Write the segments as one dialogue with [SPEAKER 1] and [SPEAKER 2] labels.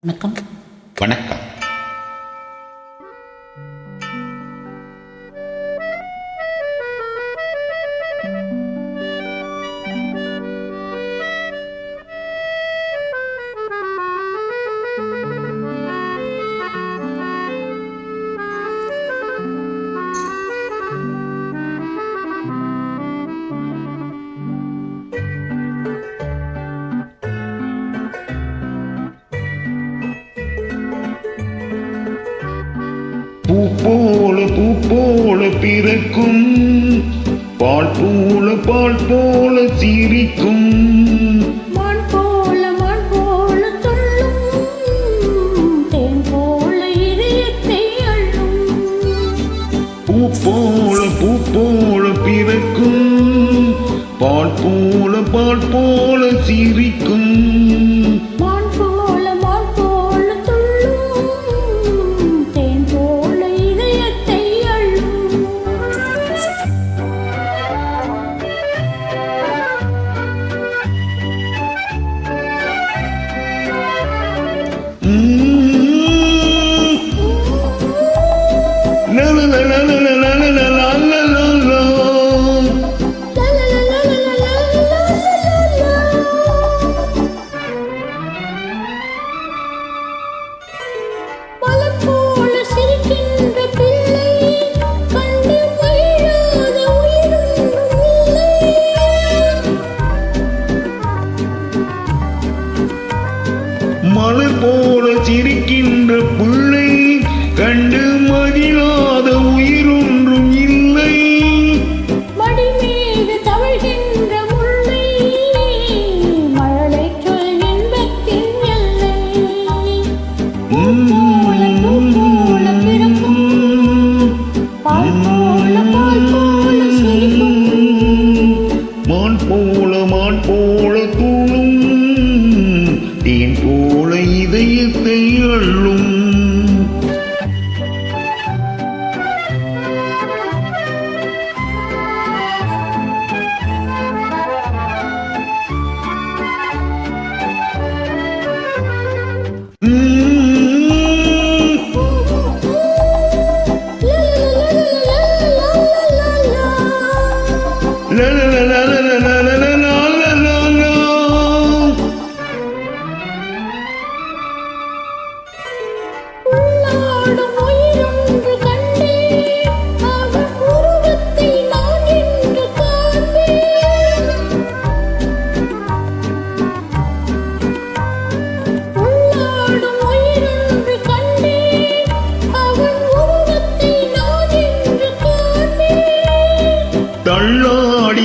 [SPEAKER 1] வணக்கம்.
[SPEAKER 2] வணக்கம். பூ போல பிறக்கும், பால் போல சிரிக்கும்,
[SPEAKER 1] மான் போல துள்ளும், தேன் போல இதயத்தை அள்ளும்.
[SPEAKER 2] பூ போல பிறக்கும், பால் போல சிரிக்கும், மலர் போல சிரிக்கின்ற பிள்ளை கண்டு மகிழாத உயிரொன்றும் இல்லை.
[SPEAKER 1] மடி மீது தவழ்கின்ற முல்லை, மழலை சொல் இன்பத்தின் எல்லை. போல பிறக்கும், பால் போல சிரிக்கும்,
[SPEAKER 2] மான் போல தூளும், தேன் போல இதயத்தை அள்ளும்.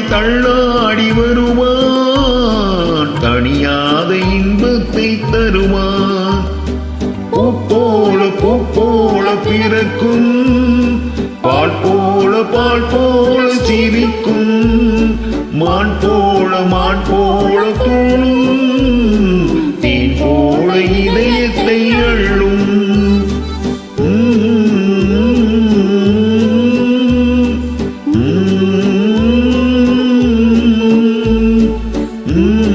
[SPEAKER 2] தள்ளாடி வருவான், தனியாத இன்பத்தை தருவான். பூ போல பிறக்கும், பால் போல சிரிக்கும், மான் போல தூளும், தேன் போல இதயத்தை அள்ளும். Mm-hmm.